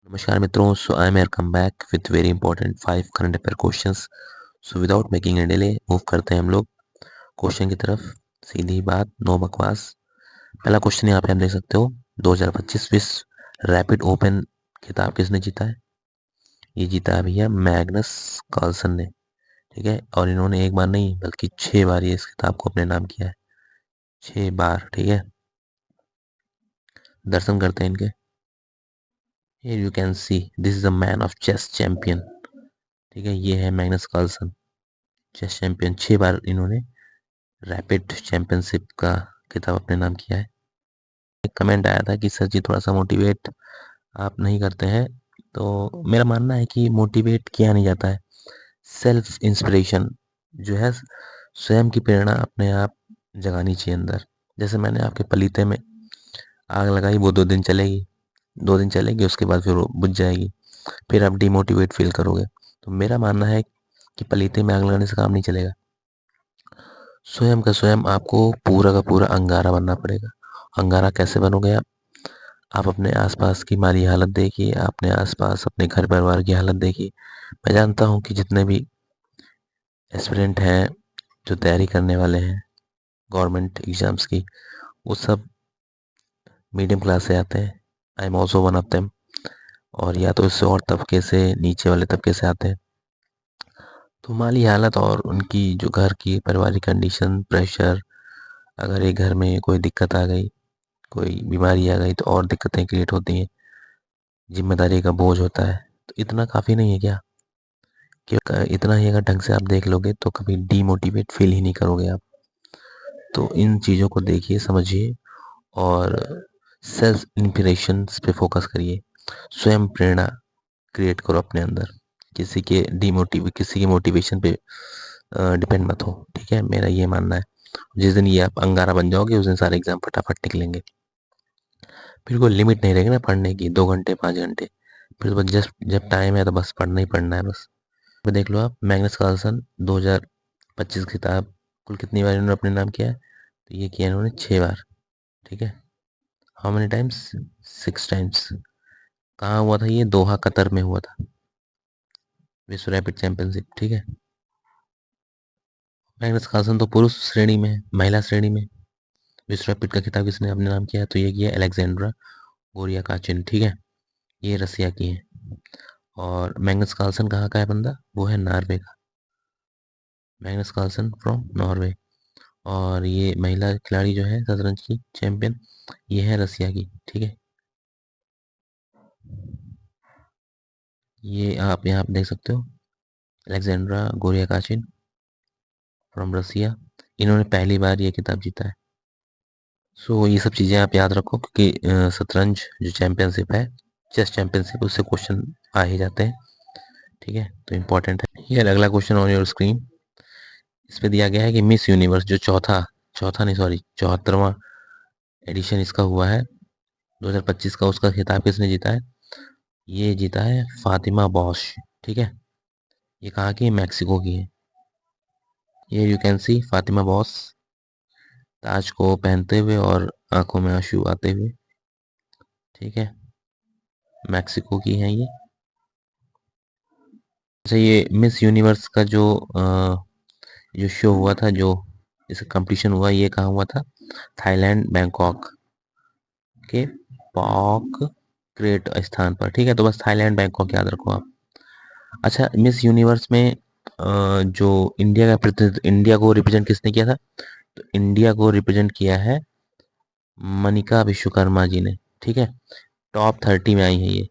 नमस्कार मित्रों, so I am here come back with very important 5 current affair questions. So without making a delay move करते हैं हम लोग क्वेश्चन की तरफ। सीधी बात, नो बकवास। पहला क्वेश्चन यहाँ पे आप देख सकते हो, 2025 विश्व रैपिड ओपन खिताब किसने जीता है? ये जीता है भैया मैग्नस कार्लसन ने। ठीक है, और इन्होंने एक बार नहीं बल्कि 6 बार ये इस खिताब को अपने नाम किया है। 6 बार। ठीक है, दर्शन करते हैं इनके। Here you can see this is a man of chess champion। ठीक है, ये है मैग्नस कार्लसन, चेस चैंपियन। 6 बार इन्होंने रैपिड चैंपियनशिप का खिताब अपने नाम किया है। एक कमेंट आया था कि सर जी थोड़ा सा मोटिवेट आप नहीं करते हैं, तो मेरा मानना है कि मोटिवेट किया नहीं जाता है। सेल्फ इंस्पिरेशन जो है, स्वयं की प्रेरणा अपने आप जगानी चाहिए अंदर। जैसे मैंने आपके पलीते में आग लगाई, वो 2 दिन चलेगी, 2 दिन चलेगी, उसके बाद फिर वो बुझ जाएगी, फिर आप डिमोटिवेट फील करोगे। तो मेरा मानना है कि पलीते में आग लगाने से काम नहीं चलेगा। स्वयं का स्वयं आपको पूरा का पूरा अंगारा बनना पड़ेगा। अंगारा कैसे बनोगे आप अपने आसपास की माली हालत देखिए, अपने आसपास अपने घर परिवार की हालत देखिए। मैं जानता हूँ कि जितने भी एस्पिरेंट हैं, जो तैयारी करने वाले हैं गवर्नमेंट एग्जाम्स की, वो सब मीडियम क्लास से आते हैं। I am also one of them. और या तो इससे और तबके से, नीचे वाले तबके से आते हैं। तो माली हालत और उनकी जो घर की पारिवारिक कंडीशन, प्रेशर, अगर एक घर में कोई दिक्कत आ गई, कोई बीमारी आ गई, तो और दिक्कतें क्रिएट होती हैं, जिम्मेदारी का बोझ होता है। तो इतना काफ़ी नहीं है क्या? कि इतना ही अगर ढंग से आप देख लोगे तो कभी डीमोटिवेट फील ही नहीं करोगे आप। तो इन चीज़ों को देखिए, समझिए, और सेल्फ इंस्पिरेशन पे फोकस करिए। स्वयं प्रेरणा क्रिएट करो अपने अंदर। किसी के मोटिवेशन पे डिपेंड मत हो। ठीक है, मेरा ये मानना है। जिस दिन ये आप अंगारा बन जाओगे, उस दिन सारे एग्जाम फटाफट निकलेंगे। फिर कोई लिमिट नहीं रहेगी ना पढ़ने की, 2 घंटे 5 घंटे। फिर बस जस्ट जब टाइम है तो बस पढ़ना ही पढ़ना है बस। तो देख लो आप, मैग्नस कार्लसन 2025 खिताब कुल कितनी बार इन्होंने अपने नाम किया है? तो ये किया इन्होंने 6 बार। ठीक है, हाउ मेनी टाइम्स? 6 टाइम्स। कहाँ हुआ था ये? दोहा कतर में हुआ था, विश्व रैपिड चैंपियनशिप। ठीक है, मैग्नस कार्लसन तो पुरुष श्रेणी में है। महिला श्रेणी में विश्व रैपिड का खिताब किसने अपने नाम किया है? तो ये किया अलेक्जेंड्रा गोरियाकाचिन। ठीक है, ये रसिया की है। और मैग्नस कार्लसन कहाँ का है बंदा? वो है नॉर्वे का। Magnus Carlsen from Norway. और ये महिला खिलाड़ी जो है शतरंज की चैंपियन, ये है रसिया की। ठीक है, ये आप यहाँ पे देख सकते हो, अलेक्जेंड्रा गोरियाकाचिन फ्रॉम रसिया। इन्होंने पहली बार ये खिताब जीता है। सो ये सब चीज़ें आप याद रखो, क्योंकि शतरंज जो चैंपियनशिप है, चेस चैंपियनशिप, उससे क्वेश्चन आ ही जाते हैं। ठीक है, तो इम्पोर्टेंट है। ये अगला क्वेश्चन ऑन योर स्क्रीन। इस पे दिया गया है कि मिस यूनिवर्स जो चौथा चौथा नहीं सॉरी 74वां एडिशन इसका हुआ है 2025 का, उसका खिताब किसने जीता है? ये जीता है फातिमा बॉश। ठीक है, ये कहाँ की है? मैक्सिको की है। ये you can see Fatima Bosch ताज को पहनते हुए और आंखों में आंसू आते हुए। ठीक है, मैक्सिको की है ये। अच्छा, ये मिस यूनिवर्स का जो शो हुआ था, जो इसका कंपटीशन हुआ, ये कहाँ हुआ था? थाईलैंड बैंकॉक के पॉक क्रेट स्थान पर। ठीक है, तो बस थाईलैंड बैंकॉक याद रखो आप। अच्छा, मिस यूनिवर्स में जो इंडिया का प्रतिनिधित्व, इंडिया को रिप्रेजेंट किसने किया था? तो इंडिया को रिप्रेजेंट किया है मनिका विश्वकर्मा जी ने। ठीक है, टॉप 30 में आई है ये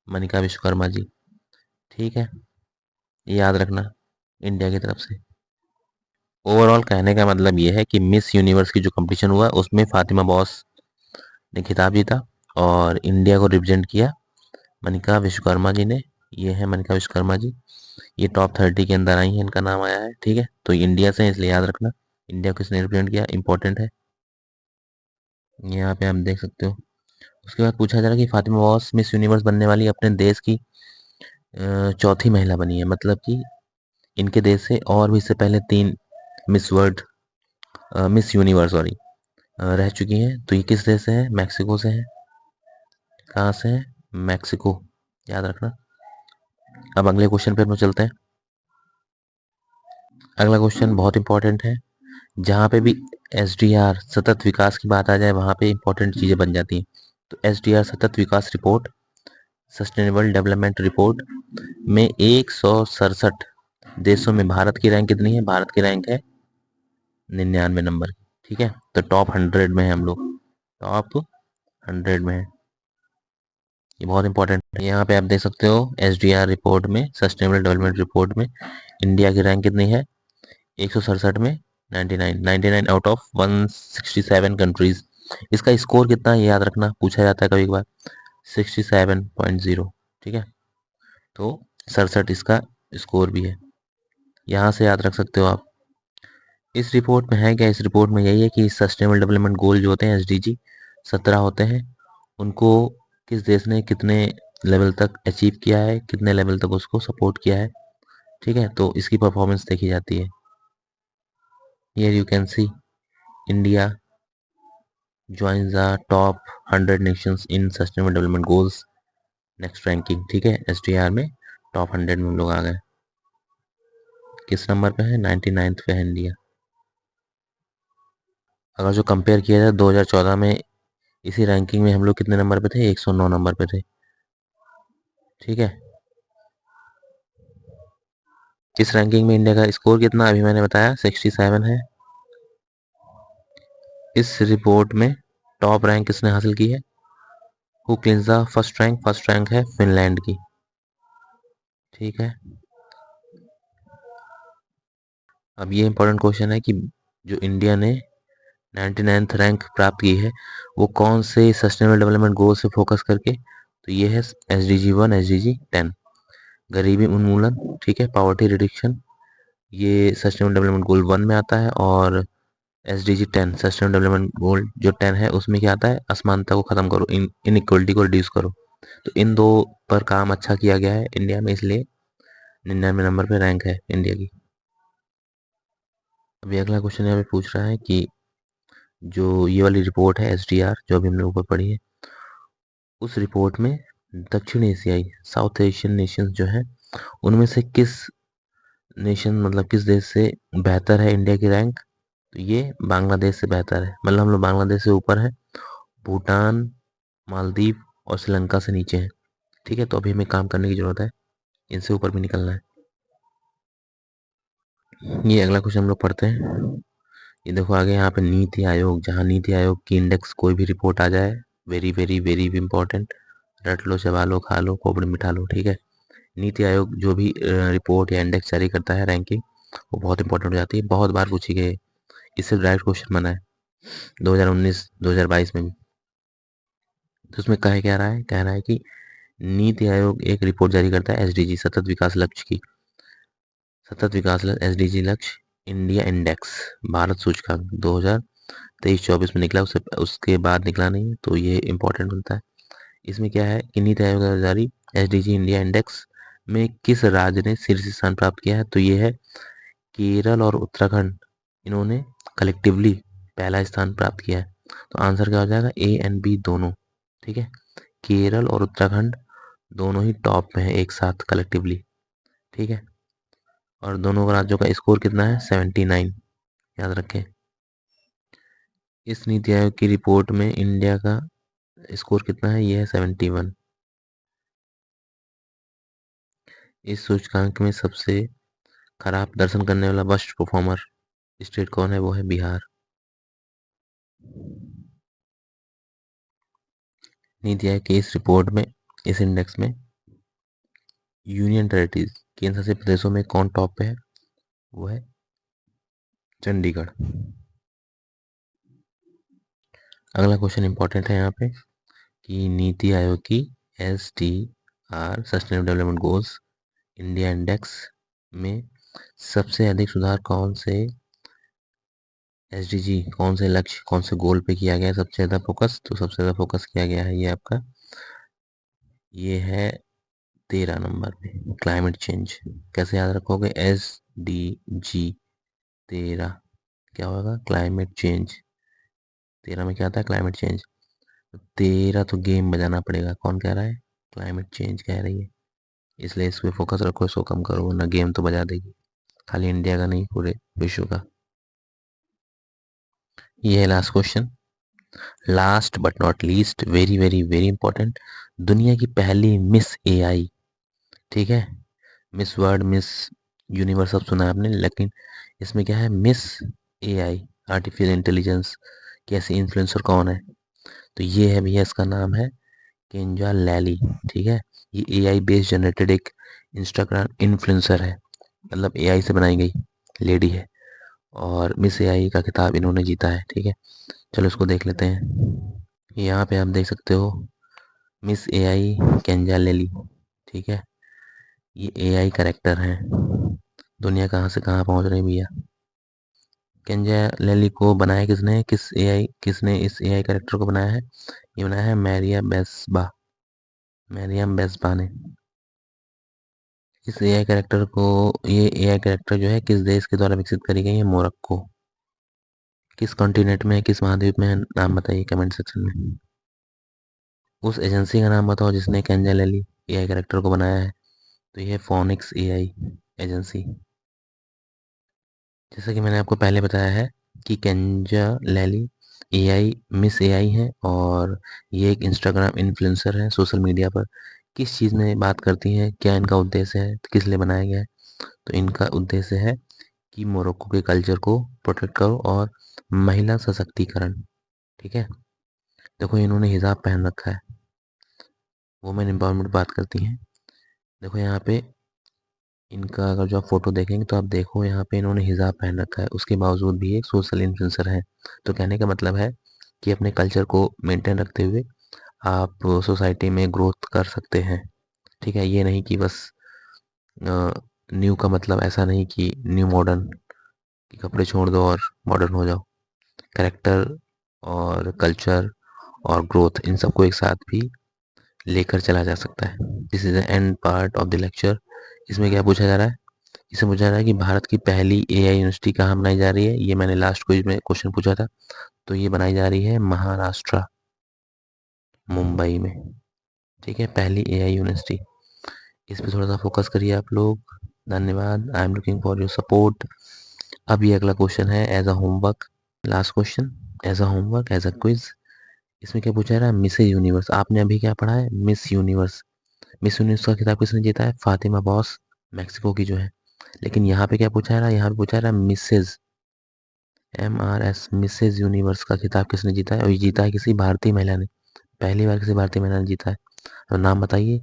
मनिका विश्वकर्मा जी। ठीक है, ये याद रखना इंडिया की तरफ से। ओवरऑल कहने का मतलब ये है कि मिस यूनिवर्स की जो कंपटीशन हुआ, उसमें फातिमा बॉस ने खिताब जीता और इंडिया को रिप्रेजेंट किया मनिका विश्वकर्मा जी ने। ये है मनिका विश्वकर्मा जी। ये टॉप 30 के अंदर आई है, इनका नाम आया है। ठीक है, तो इंडिया से है, इसलिए याद रखना इंडिया को किसने रिप्रेजेंट किया, इंपॉर्टेंट है। यहाँ पे आप देख सकते हो। उसके बाद पूछा जा रहा है कि फातिमा बॉस मिस यूनिवर्स बनने वाली अपने देश की चौथी महिला बनी है। मतलब कि इनके देश से और भी इससे पहले 3 miss world, miss universe sorry, रह चुकी हैं। तो ये किस देश से है? मैक्सिको से है। कहाँ से है? मैक्सिको। याद रखना। अब अगले क्वेश्चन पे हम लोग चलते हैं। अगला क्वेश्चन बहुत इंपॉर्टेंट है। जहाँ पे भी SDR सतत विकास की बात आ जाए वहाँ पे इंपॉर्टेंट चीज़ें बन जाती हैं। तो SDR सतत विकास रिपोर्ट, सस्टेनेबल डेवलपमेंट रिपोर्ट में 167 देशों में भारत की रैंक कितनी है? भारत की रैंक है 99 नंबर। ठीक है, तो टॉप 100 में है हम लोग, टॉप 100 में है। ये बहुत इंपॉर्टेंट है। यहाँ पे आप देख सकते हो SDR रिपोर्ट में, सस्टेनेबल डेवलपमेंट रिपोर्ट में इंडिया की रैंक कितनी है? 167 में 99 आउट ऑफ 167 कंट्रीज। इसका स्कोर कितना है ये याद रखना, पूछा जाता है कभी कभार, 67.0। ठीक है, तो 67 इसका स्कोर भी है, यहाँ से याद रख सकते हो आप। इस रिपोर्ट में है क्या? इस रिपोर्ट में यही है कि सस्टेनेबल डेवलपमेंट गोल जो होते हैं SDG 17 होते हैं, उनको किस देश ने कितने लेवल तक अचीव किया है, कितने लेवल तक उसको सपोर्ट किया है। ठीक है, तो इसकी परफॉर्मेंस देखी जाती है। Here you can C India joins the top 100 nations in sustainable development goals next ranking. ठीक है, SDR में टॉप 100 में हम लोग आ गए। किस नंबर पे है? 99th पे है इंडिया। अगर जो कंपेयर किया जाए 2014 में, इसी रैंकिंग में हम लोग कितने नंबर पे थे? 109 नंबर पे थे। ठीक है, इस रैंकिंग में इंडिया का स्कोर कितना? अभी मैंने बताया 67 है। इस रिपोर्ट में टॉप रैंक किसने हासिल की है? Who cleans the first rank? First rank है फिनलैंड की। ठीक है, अब ये इंपॉर्टेंट क्वेश्चन है कि जो इंडिया ने 99th रैंक प्राप्त की है वो कौन से सस्टेनेबल डेवलपमेंट गोल से फोकस करके? तो ये है SDG 1, SDG 10, गरीबी उन्मूलन। ठीक है, पॉवर्टी रिडक्शन, ये सस्टेनेबल डेवलपमेंट गोल 1 में आता है। और SDG 10 सस्टेनेबल डेवलपमेंट गोल जो 10 है उसमें क्या आता है? असमानता को खत्म करो, इनइक्वलिटी को रिड्यूस करो। तो इन दो पर काम अच्छा किया गया है इंडिया में, इसलिए 99 नंबर पे रैंक है इंडिया की। अभी अगला क्वेश्चन यहाँ पे पूछ रहा है कि जो ये वाली रिपोर्ट है SDR जो अभी हमने ऊपर पढ़ी है, उस रिपोर्ट में दक्षिण एशियाई, साउथ एशियन नेशंस जो है उनमें से किस नेशन, मतलब किस देश से बेहतर है इंडिया की रैंक? तो ये बांग्लादेश से बेहतर है, मतलब हम लोग बांग्लादेश से ऊपर है, भूटान, मालदीव और श्रीलंका से नीचे है। ठीक है, तो अभी हमें काम करने की जरूरत है, इनसे ऊपर भी निकलना है। ये अगला क्वेश्चन हम लोग पढ़ते हैं। ये देखो आगे यहाँ पे नीति आयोग, जहाँ नीति आयोग की इंडेक्स कोई भी रिपोर्ट आ जाए, वेरी वेरी वेरी इंपॉर्टेंट, रट लो, चबा लो, खा लो, खोपड़ी मिठा लो। ठीक है, नीति आयोग जो भी रिपोर्ट या इंडेक्स जारी करता है, रैंकिंग, वो बहुत इंपॉर्टेंट हो जाती है, बहुत बार पूछी गई है, इससे डायरेक्ट क्वेश्चन बना है 2019 2022 में भी। तो उसमें कह रहा है कि नीति आयोग एक रिपोर्ट जारी करता है SDG सतत विकास लक्ष्य की, सतत विकास SDG लक्ष्य इंडिया इंडेक्स, भारत सूचकांक 2023-24 में निकला, उससे उसके बाद निकला नहीं, तो ये इंपॉर्टेंट बनता है। इसमें क्या है कि नीति आयोग द्वारा जारी SDG इंडिया इंडेक्स में किस राज्य ने शीर्ष स्थान प्राप्त किया है? तो ये है केरल और उत्तराखंड, इन्होंने कलेक्टिवली पहला स्थान प्राप्त किया है। तो आंसर क्या हो जाएगा? A and B दोनों। ठीक है, केरल और उत्तराखंड दोनों ही टॉप में है एक साथ कलेक्टिवली। ठीक है, और दोनों राज्यों का स्कोर कितना है? 79, याद रखें। इस नीति आयोग की रिपोर्ट में इंडिया का स्कोर कितना है? ये है 71। इस सूचकांक में सबसे खराब प्रदर्शन करने वाला वर्स्ट परफॉर्मर स्टेट कौन है? वो है बिहार। नीति आयोग की इस रिपोर्ट में, इस इंडेक्स में यूनियन टेरिटरीज, केंद्र शासित प्रदेशों में कौन टॉप पे है? वो है चंडीगढ़। अगला क्वेश्चन इंपॉर्टेंट है यहाँ पे कि नीति आयोग की SDR sustainable development goals India index में सबसे अधिक सुधार कौन से SDG, कौन से लक्ष्य, कौन से गोल पे किया गया है सबसे ज़्यादा फोकस? तो सबसे ज़्यादा फोकस किया गया है ये आपका, ये है 13 नंबर पे, क्लाइमेट चेंज। कैसे याद रखोगे? SDG 13 क्या होगा? Climate change. 13 में क्या आता है? Climate change. 13 तो गेम बजाना पड़ेगा, कौन कह रहा है? क्लाइमेट चेंज कह रही है, इसलिए इस पे फोकस रखो, इसको कम करो वरना गेम तो बजा देगी, खाली इंडिया का नहीं पूरे विश्व का। ये है last question, last but not least, very very very important. दुनिया की पहली मिस एआई, ठीक है, मिस वर्ल्ड, मिस यूनिवर्स सब सुना है आपने, लेकिन इसमें क्या है, मिस एआई, आर्टिफिशियल इंटेलिजेंस की ऐसी इन्फ्लुएंसर कौन है? तो ये है भैया, इसका नाम है केंजा लैली, ठीक है। ये एआई बेस्ड जनरेटेड एक इंस्टाग्राम इन्फ्लुएंसर है, मतलब एआई से बनाई गई लेडी है, और मिस एआई का खिताब इन्होंने जीता है, ठीक है। चलो इसको देख लेते हैं। यहाँ पे आप देख सकते हो मिस एआई केंजा लेली, ठीक है। ये एआई करेक्टर हैं, दुनिया कहाँ से कहाँ पहुँच रही है भैया। केंजा लेली को बनाया किसने, किसने इस एआई करेक्टर को बनाया है? ये बनाया है मैरियम बेस्बा ने। इस एआई कैरेक्टर को, ये एआई कैरेक्टर जो है किस देश के द्वारा विकसित करी गई है? मोरक्को। किस कॉन्टिनेंट में, किस महाद्वीप में है? नाम बताइए कमेंट सेक्शन में। उस एजेंसी का नाम बताओ जिसने केंजा लैली एआई कैरेक्टर को बनाया है। तो ये है फोनिक्स एआई एजेंसी। जैसा कि मैंने आपको पहले बताया है कि केंजा लैली एआई मिस एआई है, और ये एक इंस्टाग्राम इन्फ्लुएंसर है सोशल मीडिया पर। किस चीज़ में बात करती हैं, क्या इनका उद्देश्य है, किस लिए बनाया गया है? तो इनका उद्देश्य है कि मोरक्को के कल्चर को प्रोटेक्ट करो और महिला सशक्तिकरण, ठीक है। देखो इन्होंने हिजाब पहन रखा है, वुमेन एम्पावरमेंट बात करती हैं। देखो यहाँ पे इनका अगर जो आप फोटो देखेंगे तो आप देखो यहाँ पे इन्होंने हिजाब पहन रखा है, उसके बावजूद भी एक सोशल इन्फ्लुएंसर है। तो कहने का मतलब है कि अपने कल्चर को मेंटेन रखते हुए आप सोसाइटी में ग्रोथ कर सकते हैं, ठीक है। ये नहीं कि बस न्यू का मतलब ऐसा नहीं कि न्यू मॉडर्न, कि कपड़े छोड़ दो और मॉडर्न हो जाओ। कैरेक्टर और कल्चर और ग्रोथ, इन सबको एक साथ भी लेकर चला जा सकता है। This is the end part of the lecture. इसमें क्या पूछा जा रहा है? इसे पूछा जा रहा है कि भारत की पहली एआई यूनिवर्सिटी कहाँ बनाई जा रही है? ये मैंने लास्ट क्विज में क्वेश्चन पूछा था, तो ये बनाई जा रही है महाराष्ट्र, मुंबई में, ठीक है, पहली एआई यूनिवर्सिटी। इस पे थोड़ा सा फोकस करिए आप लोग। धन्यवाद, I am looking for your support. अब ये अगला क्वेश्चन है as a homework, last question, as a homework, as a quiz. इसमें क्या पूछा जा रहा है? मिस यूनिवर्स, आपने अभी क्या पढ़ा है? Miss universe. मिस यूनिवर्स का खिताब किसने जीता है? फातिमा बॉस, मैक्सिको की जो है। लेकिन यहाँ पे क्या पूछा जा रहा है? यहाँ पे पूछा जा रहा है मिसेज, MRS, मिसेज यूनिवर्स का खिताब किसने जीता है? और ये जीता है किसी भारतीय महिला ने, पहली बार किसी भारतीय महिला ने जीता है। तो नाम बताइए।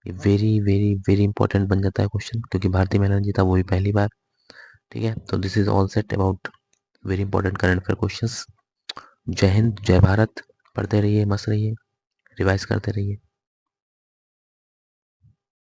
ये वेरी वेरी वेरी इंपॉर्टेंट बन जाता है क्वेश्चन, क्योंकि भारतीय महिला ने जीता वो भी पहली बार, ठीक है। तो this is all set about very important current affair questions. जय हिंद, जय भारत, पढ़ते रहिए, मस्त रहिए, रिवाइज करते रहिए।